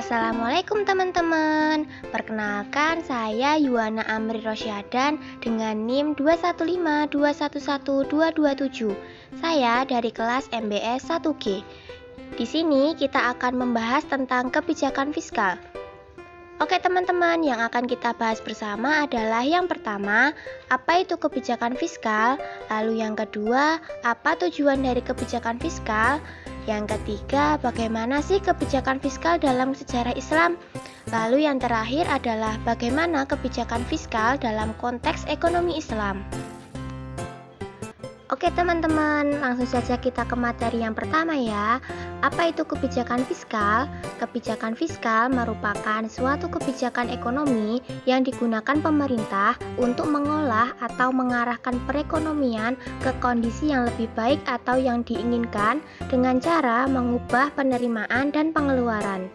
Assalamualaikum teman-teman. Perkenalkan, saya Yuwana Amri Rosyadan dengan NIM 215211227. Saya dari kelas MBS 1G. Di sini kita akan membahas tentang kebijakan fiskal. Oke teman-teman, yang akan kita bahas bersama adalah yang pertama, apa itu kebijakan fiskal? Lalu yang kedua, apa tujuan dari kebijakan fiskal? Yang ketiga, bagaimana sih kebijakan fiskal dalam sejarah Islam? Lalu yang terakhir adalah bagaimana kebijakan fiskal dalam konteks ekonomi Islam. Oke teman-teman, langsung saja kita ke materi yang pertama ya. Apa itu kebijakan fiskal? Kebijakan fiskal merupakan suatu kebijakan ekonomi yang digunakan pemerintah untuk mengolah atau mengarahkan perekonomian ke kondisi yang lebih baik atau yang diinginkan dengan cara mengubah penerimaan dan pengeluaran.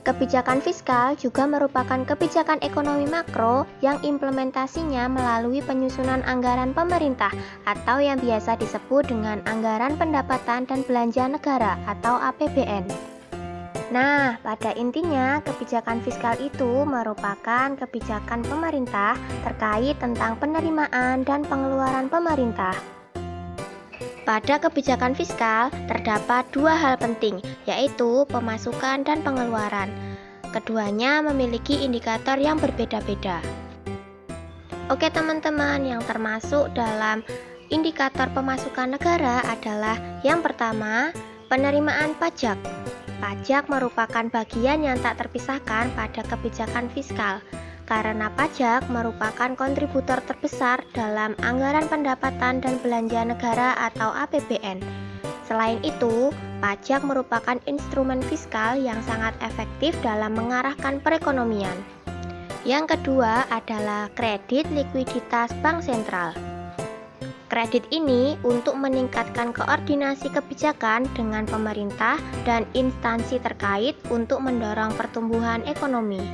Kebijakan fiskal juga merupakan kebijakan ekonomi makro yang implementasinya melalui penyusunan anggaran pemerintah atau yang biasa disebut dengan anggaran pendapatan dan belanja negara atau APBN. Nah, pada intinya kebijakan fiskal itu merupakan kebijakan pemerintah terkait tentang penerimaan dan pengeluaran pemerintah. Pada kebijakan fiskal, terdapat dua hal penting, yaitu pemasukan dan pengeluaran. Keduanya memiliki indikator yang berbeda-beda. Oke teman-teman, yang termasuk dalam indikator pemasukan negara adalah yang pertama, penerimaan pajak. Pajak merupakan bagian yang tak terpisahkan pada kebijakan fiskal, karena pajak merupakan kontributor terbesar dalam anggaran pendapatan dan belanja negara atau APBN. Selain itu, pajak merupakan instrumen fiskal yang sangat efektif dalam mengarahkan perekonomian. Yang kedua adalah kredit likuiditas bank sentral. Kredit ini untuk meningkatkan koordinasi kebijakan dengan pemerintah dan instansi terkait untuk mendorong pertumbuhan ekonomi.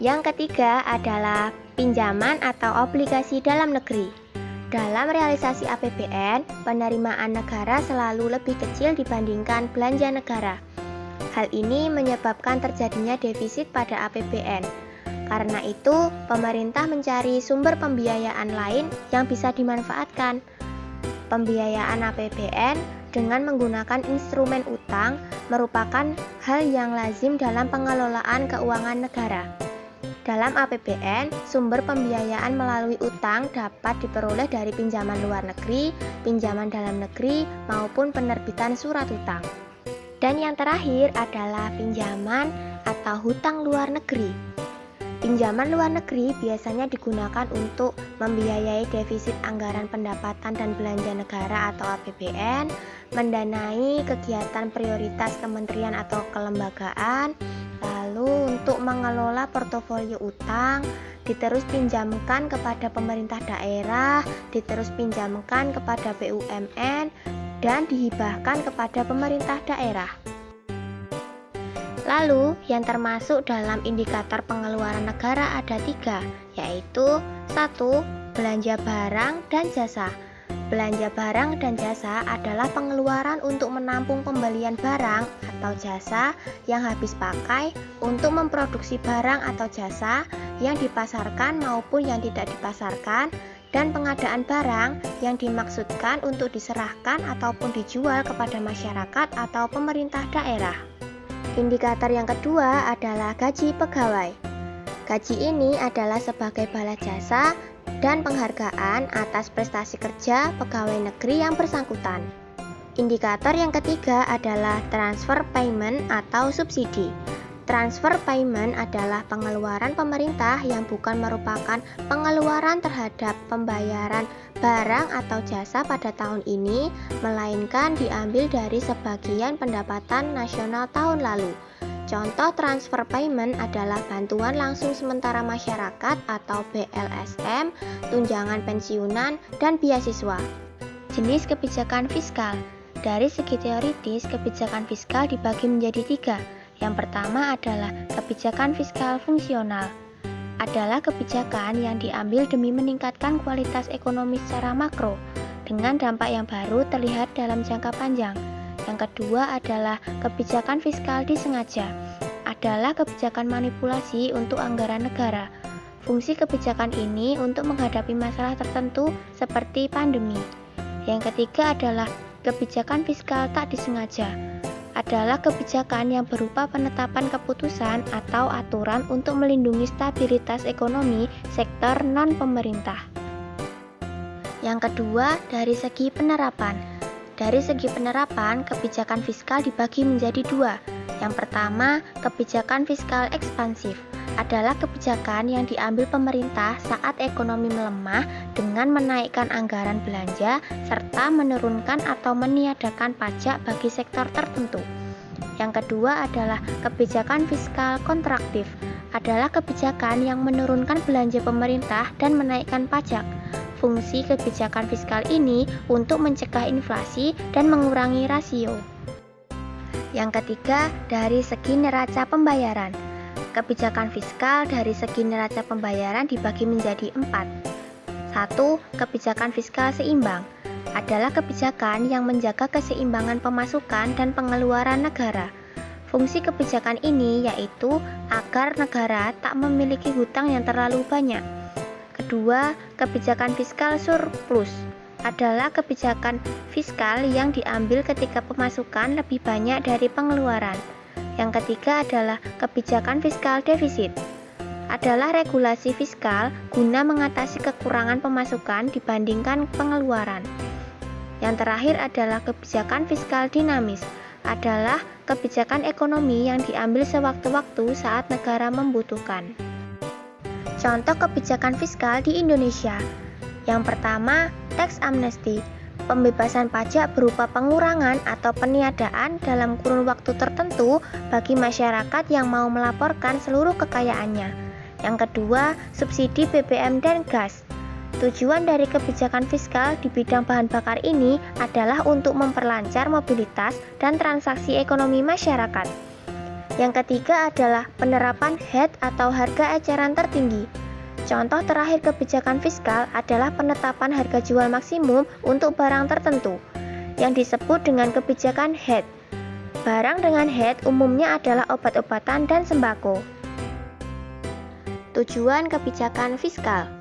Yang ketiga adalah pinjaman atau obligasi dalam negeri. Dalam realisasi APBN, penerimaan negara selalu lebih kecil dibandingkan belanja negara. Hal ini menyebabkan terjadinya defisit pada APBN. Karena itu, pemerintah mencari sumber pembiayaan lain yang bisa dimanfaatkan. Pembiayaan APBN dengan menggunakan instrumen utang merupakan hal yang lazim dalam pengelolaan keuangan negara. Dalam APBN, sumber pembiayaan melalui utang dapat diperoleh dari pinjaman luar negeri, pinjaman dalam negeri, maupun penerbitan surat utang. Dan yang terakhir adalah pinjaman atau hutang luar negeri. Pinjaman luar negeri biasanya digunakan untuk membiayai defisit anggaran pendapatan dan belanja negara atau APBN, mendanai kegiatan prioritas kementerian atau kelembagaan, lalu untuk mengelola portofolio utang, diterus pinjamkan kepada pemerintah daerah, diterus pinjamkan kepada BUMN, dan dihibahkan kepada pemerintah daerah. Lalu, yang termasuk dalam indikator pengeluaran negara ada 3, yaitu 1. Belanja barang dan jasa. Belanja barang dan jasa adalah pengeluaran untuk menampung pembelian barang atau jasa yang habis pakai untuk memproduksi barang atau jasa yang dipasarkan maupun yang tidak dipasarkan, dan pengadaan barang yang dimaksudkan untuk diserahkan ataupun dijual kepada masyarakat atau pemerintah daerah. Indikator yang kedua adalah gaji pegawai. Gaji ini adalah sebagai bala jasa dan penghargaan atas prestasi kerja pegawai negeri yang bersangkutan. Indikator yang ketiga adalah transfer payment atau subsidi. Transfer payment adalah pengeluaran pemerintah yang bukan merupakan pengeluaran terhadap pembayaran barang atau jasa pada tahun ini, melainkan diambil dari sebagian pendapatan nasional tahun lalu. Contoh transfer payment adalah bantuan langsung sementara masyarakat atau BLSM, tunjangan pensiunan, dan beasiswa. Jenis kebijakan fiskal. Dari segi teoritis, kebijakan fiskal dibagi menjadi 3. Yang pertama adalah kebijakan fiskal fungsional. Adalah kebijakan yang diambil demi meningkatkan kualitas ekonomi secara makro, dengan dampak yang baru terlihat dalam jangka panjang. Yang kedua adalah kebijakan fiskal disengaja. adalah kebijakan manipulasi untuk anggaran negara. Fungsi kebijakan ini untuk menghadapi masalah tertentu seperti pandemi. Yang ketiga adalah kebijakan fiskal tak disengaja. Adalah kebijakan yang berupa penetapan keputusan atau aturan untuk melindungi stabilitas ekonomi sektor non-pemerintah. Yang kedua, dari segi penerapan. Dari segi penerapan, kebijakan fiskal dibagi menjadi dua. Yang pertama, kebijakan fiskal ekspansif adalah kebijakan yang diambil pemerintah saat ekonomi melemah dengan menaikkan anggaran belanja serta menurunkan atau meniadakan pajak bagi sektor tertentu. Yang kedua adalah kebijakan fiskal kontraktif, adalah kebijakan yang menurunkan belanja pemerintah dan menaikkan pajak. Fungsi kebijakan fiskal ini untuk mencegah inflasi dan mengurangi rasio. Yang ketiga, dari segi neraca pembayaran. Kebijakan fiskal dari segi neraca pembayaran dibagi menjadi 4. 1. Kebijakan fiskal seimbang adalah kebijakan yang menjaga keseimbangan pemasukan dan pengeluaran negara. Fungsi kebijakan ini yaitu agar negara tak memiliki hutang yang terlalu banyak. Kedua, kebijakan fiskal surplus adalah kebijakan fiskal yang diambil ketika pemasukan lebih banyak dari pengeluaran. Yang ketiga adalah kebijakan fiskal defisit. Adalah regulasi fiskal guna mengatasi kekurangan pemasukan dibandingkan pengeluaran. Yang terakhir adalah kebijakan fiskal dinamis. Adalah kebijakan ekonomi yang diambil sewaktu-waktu saat negara membutuhkan. Contoh kebijakan fiskal di Indonesia. Yang pertama, tax amnesty. Pembebasan pajak berupa pengurangan atau peniadaan dalam kurun waktu tertentu bagi masyarakat yang mau melaporkan seluruh kekayaannya. Yang kedua, subsidi BBM dan gas. Tujuan dari kebijakan fiskal di bidang bahan bakar ini adalah untuk memperlancar mobilitas dan transaksi ekonomi masyarakat. Yang ketiga adalah penerapan HET atau harga eceran tertinggi. Contoh terakhir kebijakan fiskal adalah penetapan harga jual maksimum untuk barang tertentu, yang disebut dengan kebijakan HET. Barang dengan HET umumnya adalah obat-obatan dan sembako. Tujuan kebijakan fiskal.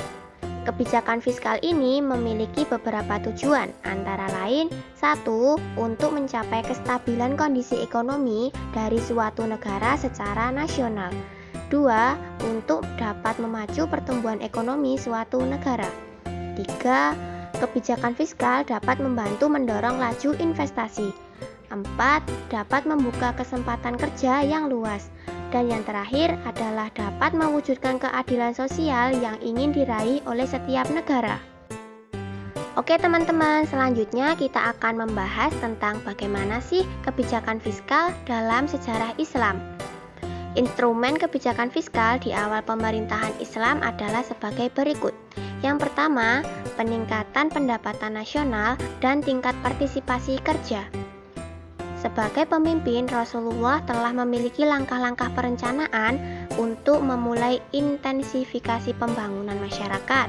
Kebijakan fiskal ini memiliki beberapa tujuan, antara lain 1. Untuk mencapai kestabilan kondisi ekonomi dari suatu negara secara nasional. 2. Untuk dapat memacu pertumbuhan ekonomi suatu negara. 3. Kebijakan fiskal dapat membantu mendorong laju investasi. 4. Dapat membuka kesempatan kerja yang luas. Dan yang terakhir adalah dapat mewujudkan keadilan sosial yang ingin diraih oleh setiap negara. Oke teman-teman, selanjutnya kita akan membahas tentang bagaimana sih kebijakan fiskal dalam sejarah Islam. Instrumen kebijakan fiskal di awal pemerintahan Islam adalah sebagai berikut. Yang pertama, peningkatan pendapatan nasional dan tingkat partisipasi kerja. Sebagai pemimpin, Rasulullah telah memiliki langkah-langkah perencanaan untuk memulai intensifikasi pembangunan masyarakat.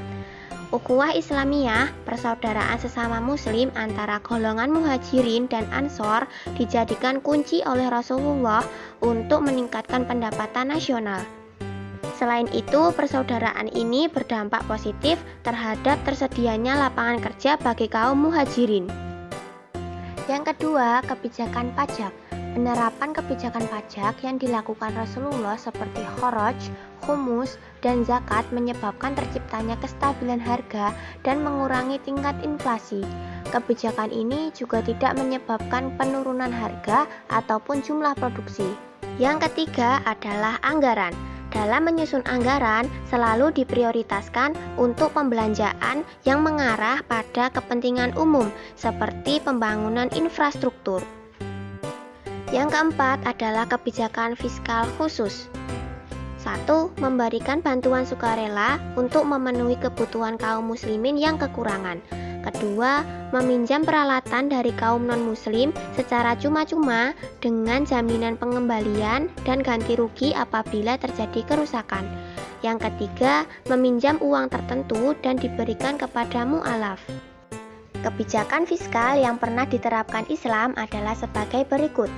Ukhuwah Islamiyah, persaudaraan sesama muslim antara golongan muhajirin dan ansor dijadikan kunci oleh Rasulullah untuk meningkatkan pendapatan nasional. Selain itu, persaudaraan ini berdampak positif terhadap tersedianya lapangan kerja bagi kaum muhajirin. Yang kedua, kebijakan pajak. Penerapan kebijakan pajak yang dilakukan Rasulullah seperti kharaj, khumus, dan zakat menyebabkan terciptanya kestabilan harga dan mengurangi tingkat inflasi. Kebijakan ini juga tidak menyebabkan penurunan harga ataupun jumlah produksi. Yang ketiga adalah anggaran. Dalam menyusun anggaran, selalu diprioritaskan untuk pembelanjaan yang mengarah pada kepentingan umum, seperti pembangunan infrastruktur. Yang keempat adalah kebijakan fiskal khusus. 1. Memberikan bantuan sukarela untuk memenuhi kebutuhan kaum muslimin yang kekurangan. Kedua, meminjam peralatan dari kaum non-muslim secara cuma-cuma dengan jaminan pengembalian dan ganti rugi apabila terjadi kerusakan. Yang ketiga, meminjam uang tertentu dan diberikan kepada mu'alaf. Kebijakan fiskal yang pernah diterapkan Islam adalah sebagai berikut.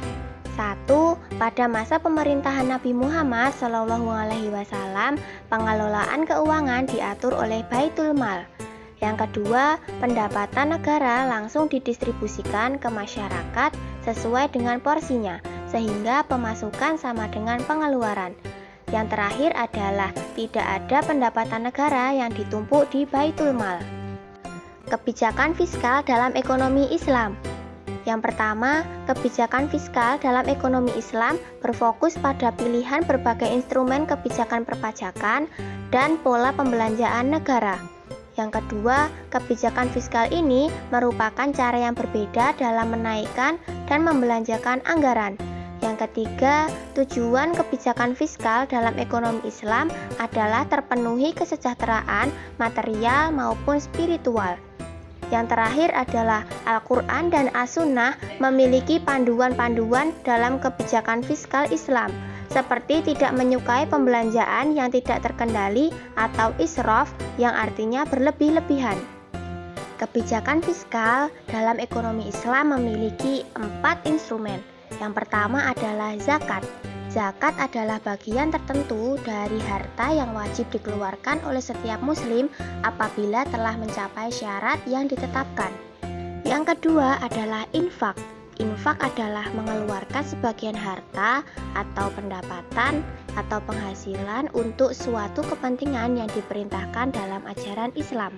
1. Pada masa pemerintahan Nabi Muhammad SAW, pengelolaan keuangan diatur oleh Baitul Mal. Yang kedua, pendapatan negara langsung didistribusikan ke masyarakat sesuai dengan porsinya, sehingga pemasukan sama dengan pengeluaran. Yang terakhir adalah tidak ada pendapatan negara yang ditumpuk di Baitul Mal. Kebijakan fiskal dalam ekonomi Islam. Yang pertama, kebijakan fiskal dalam ekonomi Islam berfokus pada pilihan berbagai instrumen kebijakan perpajakan dan pola pembelanjaan negara. Yang kedua, kebijakan fiskal ini merupakan cara yang berbeda dalam menaikkan dan membelanjakan anggaran. Yang ketiga, tujuan kebijakan fiskal dalam ekonomi Islam adalah terpenuhi kesejahteraan material maupun spiritual. Yang terakhir adalah Al-Quran dan As-Sunnah memiliki panduan-panduan dalam kebijakan fiskal Islam, seperti tidak menyukai pembelanjaan yang tidak terkendali atau israf yang artinya berlebih-lebihan. Kebijakan fiskal dalam ekonomi Islam memiliki 4 instrumen. Yang pertama adalah zakat. Zakat adalah bagian tertentu dari harta yang wajib dikeluarkan oleh setiap muslim apabila telah mencapai syarat yang ditetapkan. Yang kedua adalah infak. Infak adalah mengeluarkan sebagian harta atau pendapatan atau penghasilan untuk suatu kepentingan yang diperintahkan dalam ajaran Islam.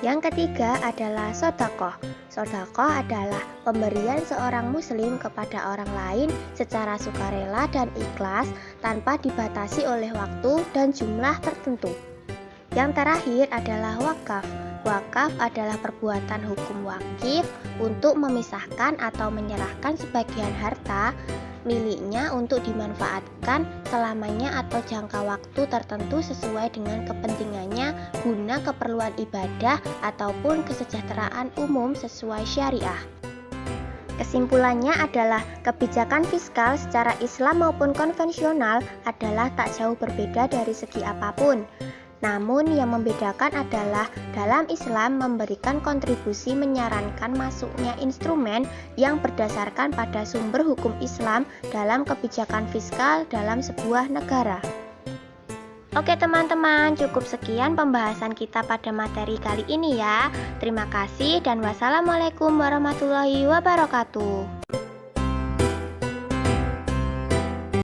Yang ketiga adalah sedekah. Sedekah adalah pemberian seorang muslim kepada orang lain secara sukarela dan ikhlas tanpa dibatasi oleh waktu dan jumlah tertentu. Yang terakhir adalah wakaf. Wakaf adalah perbuatan hukum wakif untuk memisahkan atau menyerahkan sebagian harta miliknya untuk dimanfaatkan selamanya atau jangka waktu tertentu sesuai dengan kepentingannya guna keperluan ibadah ataupun kesejahteraan umum sesuai syariah. Kesimpulannya adalah kebijakan fiskal secara Islam maupun konvensional adalah tak jauh berbeda dari segi apapun. Namun yang membedakan adalah dalam Islam memberikan kontribusi menyarankan masuknya instrumen yang berdasarkan pada sumber hukum Islam dalam kebijakan fiskal dalam sebuah negara. Oke teman-teman, cukup sekian pembahasan kita pada materi kali ini ya. Terima kasih dan wassalamualaikum warahmatullahi wabarakatuh.